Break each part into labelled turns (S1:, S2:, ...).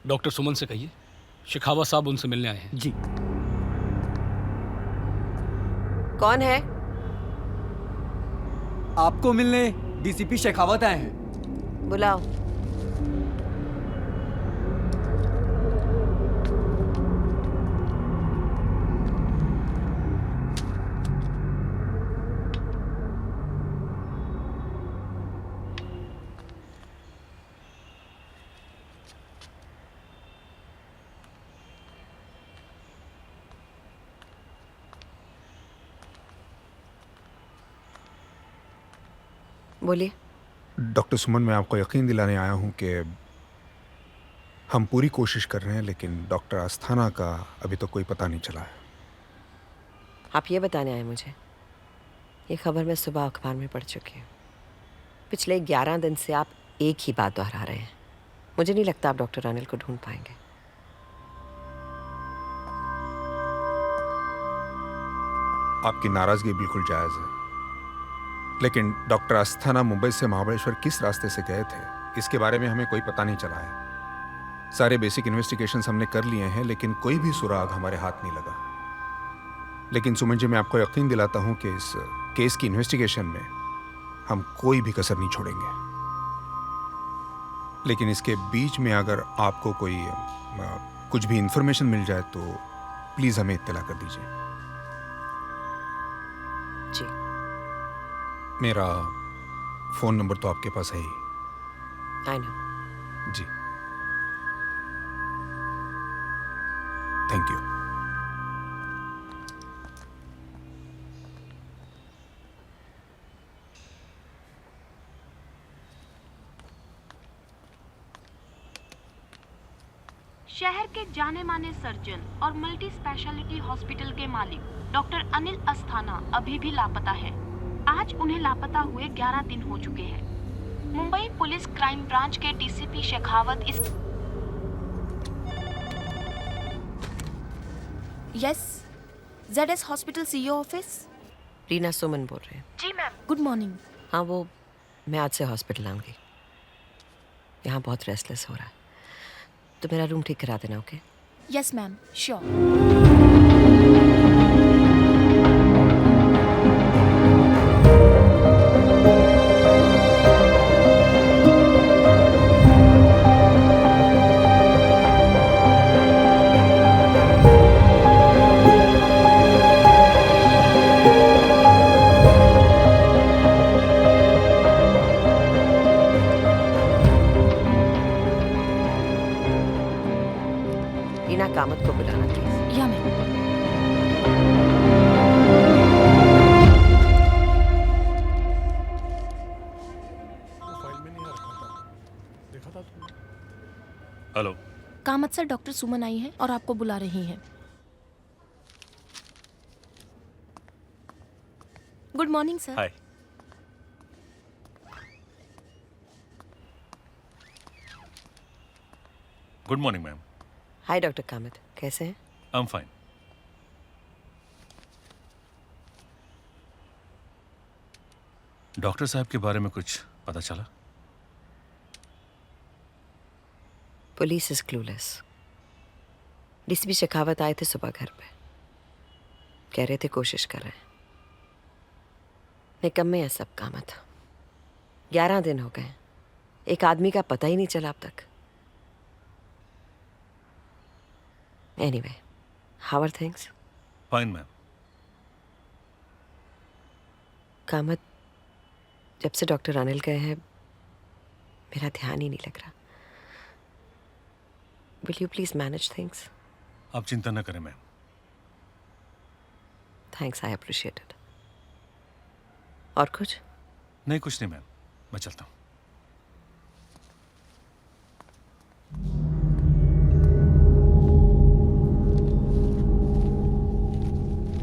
S1: Doctor सुमन से कहिए शेखावत साहब उनसे मिलने आए हैं।
S2: जी।
S3: कौन है?
S2: आपको मिलने डीसीपी शेखावत आए हैं।
S3: बुलाओ। बोलिए।
S4: डॉक्टर सुमन, मैं आपको यकीन दिलाने आया हूं कि हम पूरी कोशिश कर रहे हैं, लेकिन डॉक्टर अस्थाना का अभी तो कोई पता नहीं चला है।
S3: आप ये बताने आए मुझे? ये खबर मैं सुबह अखबार में पढ़ चुकी हूँ। पिछले 11 दिन से आप एक ही बात दोहरा रहे हैं। मुझे नहीं लगता आप डॉक्टर अनिल को ढूंढ पाएंगे।
S4: आपकी नाराजगी बिल्कुल जायज़ है, लेकिन डॉक्टर अस्थाना मुंबई से महाबलेश्वर किस रास्ते से गए थे, इसके बारे में हमें कोई पता नहीं चला है। सारे बेसिक इन्वेस्टिगेशंस हमने कर लिए हैं, लेकिन कोई भी सुराग हमारे हाथ नहीं लगा। लेकिन सुमन जी, मैं आपको यकीन दिलाता हूं कि इस केस की इन्वेस्टिगेशन में हम कोई भी कसर नहीं छोड़ेंगे। लेकिन इसके बीच में अगर आपको कोई कुछ भी इंफॉर्मेशन मिल जाए तो प्लीज़ हमें इत्तला कर दीजिए।
S3: जी।
S4: मेरा फ़ोन नंबर तो आपके पास है ही।
S3: I know.
S4: जी, थैंक यू।
S5: शहर के जाने माने सर्जन और मल्टी स्पेशलिटी हॉस्पिटल के मालिक डॉक्टर अनिल अस्थाना अभी भी लापता है। आज उन्हें लापता हुए 11 दिन हो चुके हैं। मुंबई पुलिस क्राइम ब्रांच के डीसीपी शेखावत इस
S6: yes, ZS hospital CEO office.
S3: Reena Suman बोल रहे हैं।
S5: जी मैम।
S6: Good morning.
S3: हाँ, वो मैं आज से हॉस्पिटल आऊँगी। यहाँ बहुत रेस्टलेस हो रहा है, तो मेरा रूम ठीक करा देना। Okay?
S6: Yes ma'am, sure.
S3: Reena, Kamat को बुलाना please.
S6: Yeah ma'am.
S7: Hello.
S6: Kamat sir, doctor Suman आई हैं और आपको बुला रही हैं। Good morning sir.
S7: Hi. Good morning ma'am.
S3: Hi doctor Kamat, कैसे हैं?
S7: I am fine. डॉक्टर साहब के बारे में कुछ पता चला?
S3: Police is clueless. DCP Shekhawat आए थे सुबह घर पे, कह रहे थे कोशिश कर रहे हैं। निकम्मे है सब कामत। 11 दिन हो गए, एक आदमी का पता ही नहीं चला अब तक। Anyway, how are things?
S7: Fine ma'am.
S3: Kamath, जब से डॉक्टर अनिल गए हैं मेरा ध्यान ही नहीं लग रहा। Will you please manage things?
S7: आप चिंता न करें ma'am.
S3: Thanks, I appreciate it. और कुछ?
S7: नहीं, कुछ नहीं मैम, मैं चलता हूँ।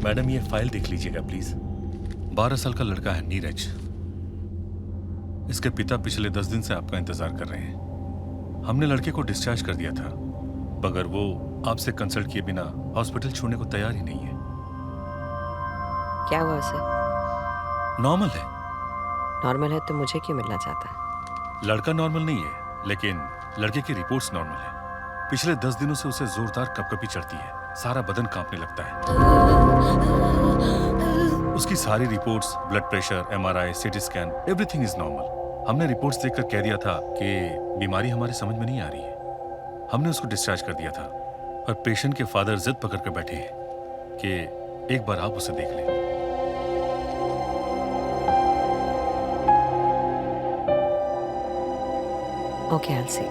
S7: मैडम, ये फाइल देख लीजिएगा प्लीज। 12 साल का लड़का है नीरज। इसके पिता पिछले 10 दिन से आपका इंतजार कर रहे हैं। हमने लड़के को डिस्चार्ज कर दिया था, मगर वो आपसे कंसल्ट किए बिना हॉस्पिटल छोड़ने को तैयार ही नहीं है।
S3: क्या हुआ उसे?
S7: नॉर्मल है।
S3: नॉर्मल है तो मुझे क्यों मिलना चाहता है?
S7: लड़का नॉर्मल नहीं है, लेकिन लड़के की रिपोर्ट्स नॉर्मल है। पिछले 10 दिनों से उसे जोरदार कपकपी चढ़ती है, सारा बदन कांपने लगता है। उसकी सारी reports, blood pressure, MRI, CT scan, everything is normal. हमने रिपोर्ट्स देखकर कह दिया था कि बीमारी हमारे समझ में नहीं आ रही है। हमने उसको डिस्चार्ज कर दिया था, पर पेशेंट के फादर जिद पकड़ कर बैठे हैं कि एक बार आप उसे देख लें।
S3: Okay, I'll see.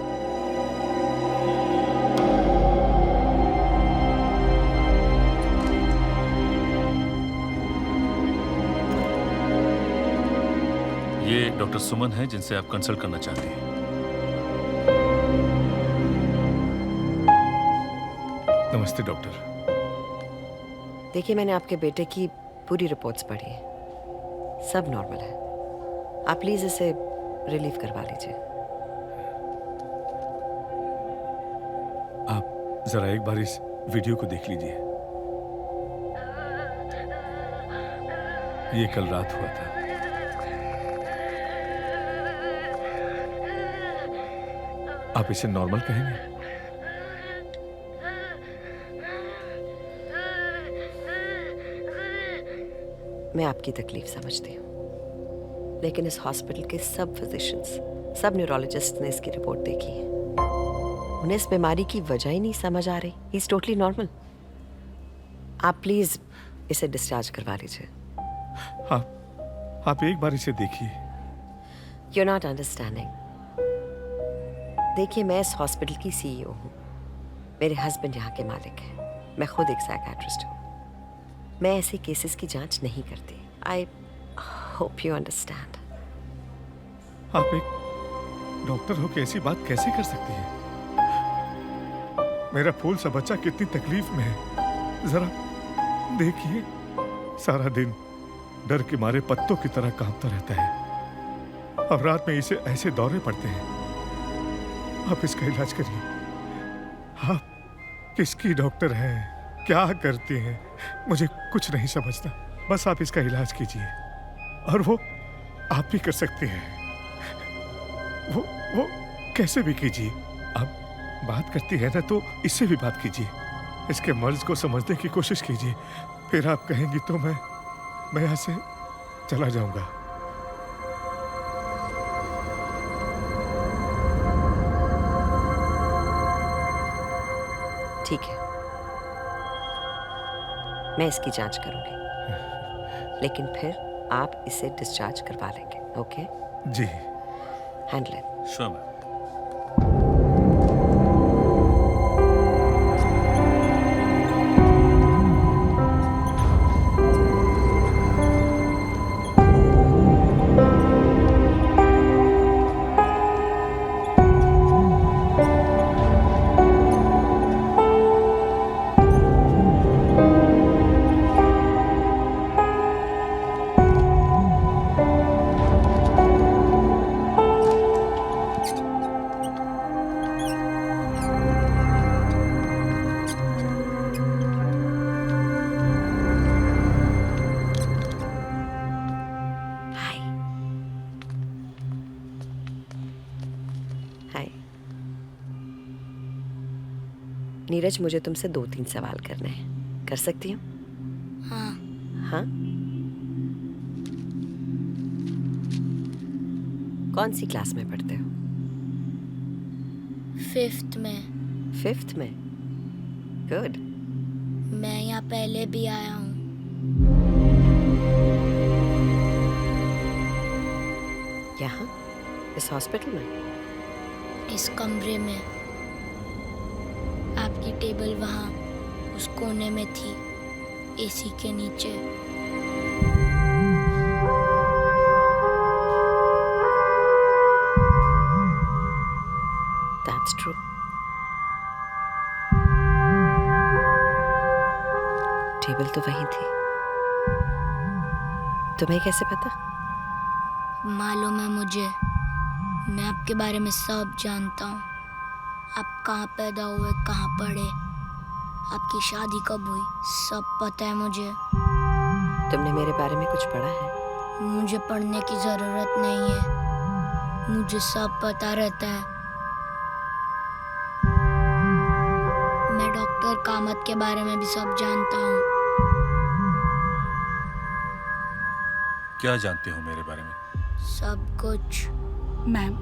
S7: ये डॉक्टर सुमन है जिनसे आप कंसल्ट करना चाहते हैं।
S8: नमस्ते डॉक्टर।
S3: देखिए, मैंने आपके बेटे की पूरी रिपोर्ट्स पढ़ी है, सब नॉर्मल है। आप प्लीज इसे रिलीव करवा लीजिए।
S8: आप जरा एक बार इस वीडियो को देख लीजिए। ये कल रात हुआ था। आप इसे नॉर्मल कहेंगे?
S3: मैं आपकी तकलीफ समझती हूँ, लेकिन इस हॉस्पिटल के सब फिजिशियंस, सब न्यूरोलॉजिस्ट ने इसकी रिपोर्ट देखी है। उन्हें इस बीमारी की वजह ही नहीं समझ आ रही। He is totally normal. आप प्लीज इसे डिस्चार्ज करवा लीजिए।
S8: आप एक बार इसे देखिए।
S3: You are not understanding. देखिए, मैं इस हॉस्पिटल की CEO हूँ। मेरे हस्बैंड यहाँ के मालिक हैं। मैं खुद एक साइकियाट्रिस्ट हूँ। मैं ऐसे केसेस की जांच नहीं करती। I hope you understand.
S8: आप एक डॉक्टर हो के ऐसी बात कैसे कर सकती हैं? मेरा फूल सा बच्चा कितनी तकलीफ में है, जरा देखिए। सारा दिन डर के मारे पत्तों की तरह कांपता रहता है, और रात में इसे ऐसे दौरे पड़ते हैं। आप इसका इलाज करिए। आप किसकी डॉक्टर हैं, क्या करती हैं, मुझे कुछ नहीं समझता। बस आप इसका इलाज कीजिए, और वो आप ही कर सकते हैं। वो कैसे भी कीजिए। आप बात करती है ना, तो इससे भी बात कीजिए। इसके मर्ज को समझने की कोशिश कीजिए। फिर आप कहेंगी तो मैं यहाँ से चला जाऊंगा।
S3: ठीक है, मैं इसकी जांच करूंगी, लेकिन फिर आप इसे डिस्चार्ज करवा लेंगे। ओके
S8: जी।
S3: Handle it.
S7: Sure ma'am.
S3: Hi hi Neeraj, मुझे तुमसे 2-3 सवाल करने हैं। कर सकती हूँ?
S6: हाँ।
S3: हाँ? कौन सी क्लास में पढ़ते हो?
S6: 5th में।
S3: 5th में? गुड।
S6: मैं यहाँ पहले भी आया हूँ।
S3: यहाँ इस हॉस्पिटल में?
S6: इस कमरे में। आपकी टेबल वहाँ उस कोने में थी, AC के नीचे।
S3: That's true. टेबल तो वहीं थी। तुम्हें कैसे पता?
S6: मालूम है मुझे। मैं आपके बारे में सब जानता हूँ। आप कहाँ पैदा हुए, कहाँ पढ़े, आपकी शादी कब हुई, सब पता है मुझे।
S3: तुमने मेरे बारे में कुछ पढ़ा है?
S6: मुझे पढ़ने की जरूरत नहीं है, मुझे सब पता रहता है। कामत के बारे में भी सब जानता हूँ।
S7: क्या जानते हो मेरे बारे में?
S6: सब कुछ।
S9: मैम,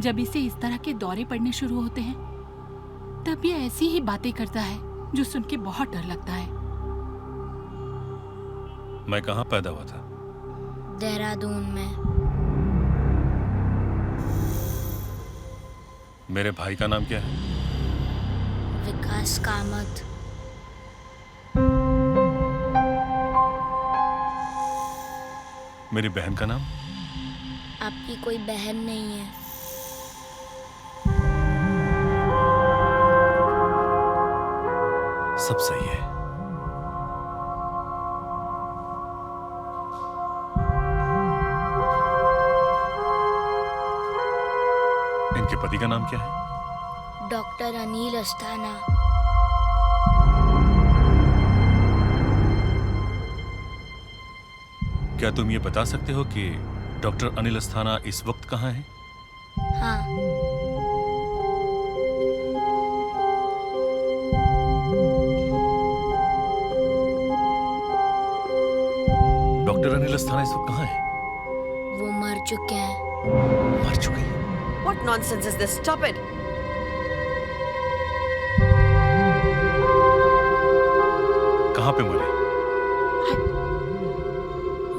S9: जब इसे इस तरह के दौरे पड़ने शुरू होते हैं तब ये ऐसी ही बातें करता है जो सुन के बहुत डर लगता है।
S7: मैं कहाँ पैदा हुआ था?
S6: देहरादून में।
S7: मेरे भाई का नाम क्या है?
S6: विकास कामत।
S7: मेरी बहन का नाम?
S6: आपकी कोई बहन नहीं है।
S7: सब सही है। इनके पति का नाम क्या है?
S6: डॉक्टर अनिल अस्थाना।
S7: क्या तुम ये बता सकते हो कि डॉक्टर अनिल अस्थाना इस वक्त कहाँ है?
S6: हाँ,
S7: डॉक्टर अनिल अस्थाना इस वक्त कहाँ है?
S6: वो मर चुके हैं।
S7: मर चुके हैं?
S3: What nonsense is this? Stop it!
S7: कहाँ पे मरे?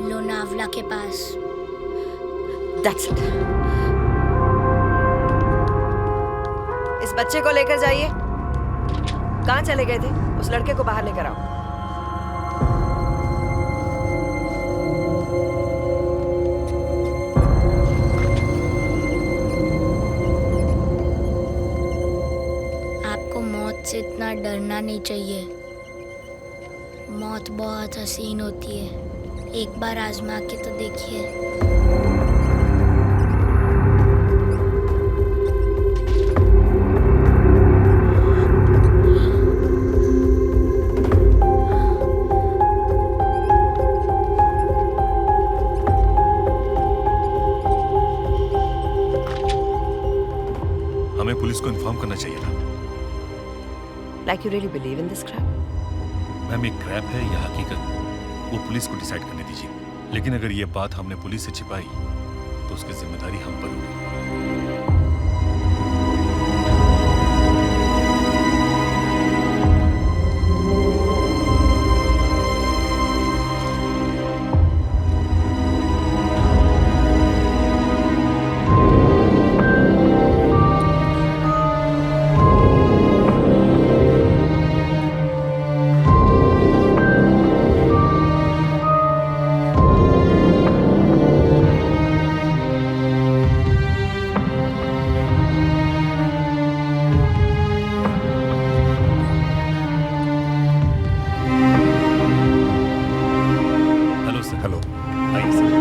S6: लोनावला के पास।
S3: That's it. इस बच्चे को लेकर जाइए। कहाँ चले गए थे? उस लड़के को बाहर लेकर आओ।
S6: आपको मौत से इतना डरना नहीं चाहिए। मौत बहुत हसीन होती है। एक बार आजमा के तो देखिए।
S7: हमें पुलिस को इन्फॉर्म करना चाहिए था।
S3: Like you really believe in this crap?
S7: Ma'am, एक क्रैप है या हकीकत, वो पुलिस को डिसाइड करने दीजिए। लेकिन अगर ये बात हमने पुलिस से छिपाई तो उसकी जिम्मेदारी हम पर होगी।
S4: हेलो।
S7: आइए सर।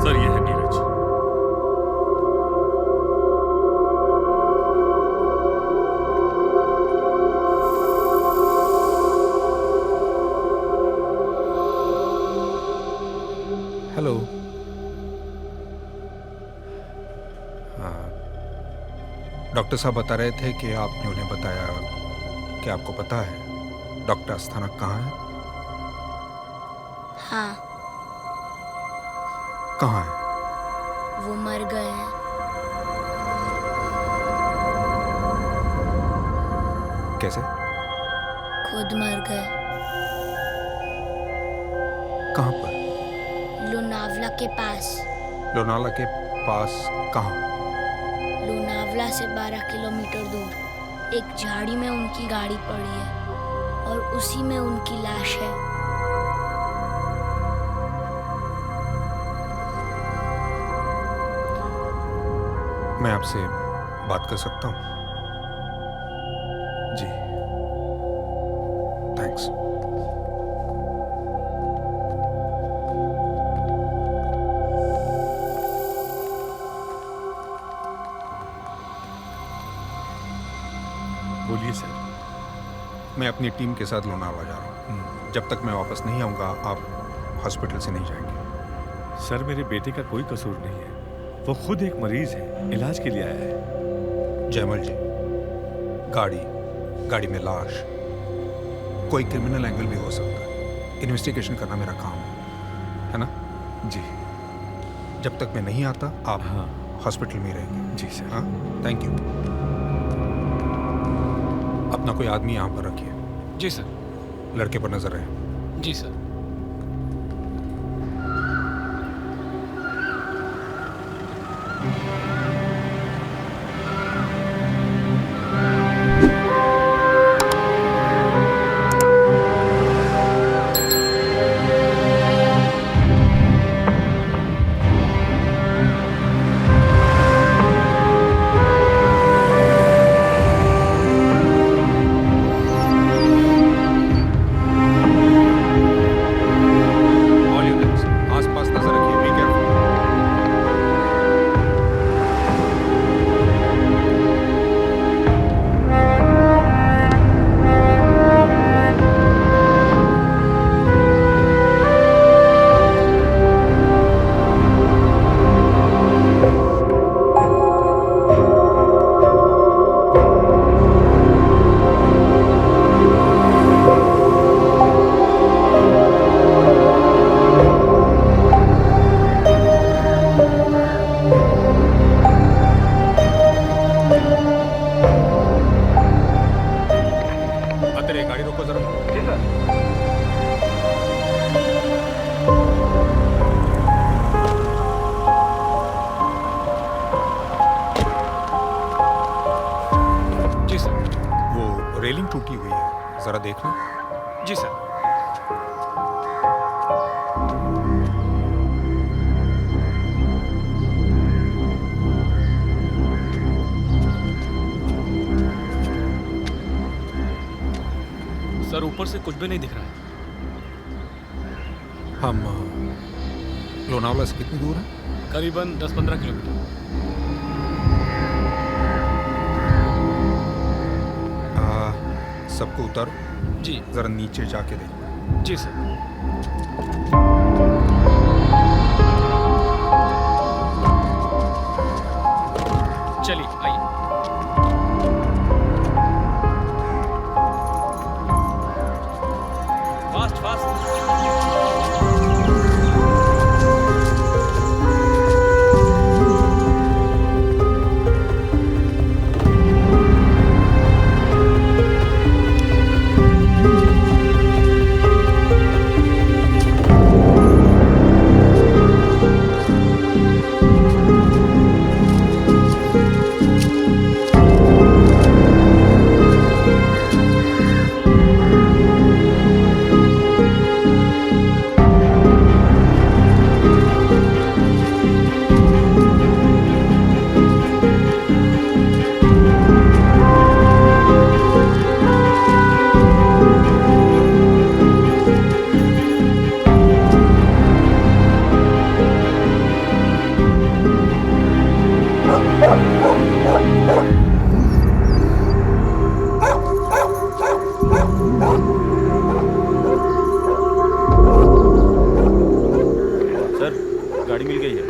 S7: सर, ये है नीरज।
S4: हेलो। हाँ, डॉक्टर साहब बता रहे थे कि आपने उन्हें बताया कि आपको पता है डॉक्टर अस्थाना कहाँ है?
S6: हाँ,
S4: कहाँ है?
S6: वो मर गए हैं।
S4: कैसे?
S6: खुद मर गए।
S4: कहाँ पर?
S6: लोनावला के पास।
S4: लोनावला के पास कहाँ?
S6: लोनावला से 12 किलोमीटर दूर एक झाड़ी में उनकी गाड़ी पड़ी है और उसी में उनकी लाश है।
S4: मैं आपसे बात कर सकता हूँ? जी, थैंक्स।
S8: बोलिए सर।
S4: मैं अपनी टीम के साथ लोनावला जा रहा हूँ। जब तक मैं वापस नहीं आऊँगा आप हॉस्पिटल से नहीं जाएंगे।
S8: सर मेरे बेटे का कोई कसूर नहीं है, वो खुद एक मरीज है, इलाज के लिए आया है।
S4: जयमल जी, गाड़ी में लाश, कोई क्रिमिनल एंगल भी हो सकता है। इन्वेस्टिगेशन करना मेरा काम है ना?
S8: जी।
S4: जब तक मैं नहीं आता आप
S8: हाँ
S4: हॉस्पिटल में रहेंगे।
S8: जी सर।
S4: हाँ, थैंक यू। अपना कोई आदमी यहाँ पर रखिए।
S1: जी सर।
S4: लड़के पर नजर रहे।
S1: जी सर।
S4: रेलिंग टूटी हुई है, जरा देखना।
S1: जी सर। सर ऊपर से कुछ भी नहीं दिख रहा है।
S4: हम लोनावला से कितनी दूर है?
S1: करीबन 10-15 किलोमीटर।
S4: सबको उतारो।
S1: जी।
S4: जरा नीचे जाके देखो।
S1: जी सर। चलिए आइए। Fast fast.
S10: गाड़ी मिल गई है।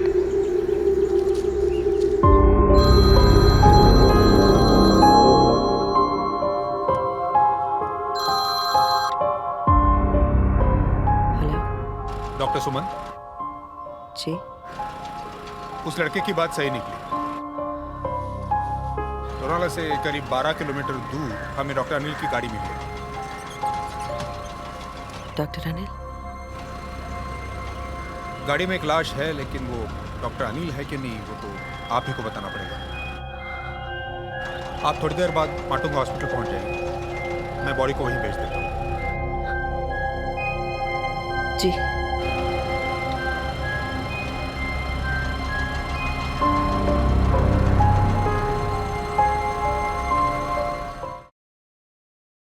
S3: हेलो।
S4: डॉक्टर सुमन
S3: जी।
S4: उस लड़के की बात सही निकली। लोनावला से करीब 12 किलोमीटर दूर हमें डॉक्टर अनिल की गाड़ी मिली।
S3: डॉक्टर अनिल?
S4: गाड़ी में एक लाश है, लेकिन वो डॉक्टर अनिल है कि नहीं वो तो आप ही को बताना पड़ेगा। आप थोड़ी देर बाद माटुंगा हॉस्पिटल पहुंच जाएंगे। मैं बॉडी को वहीं भेज देता हूँ।
S3: जी।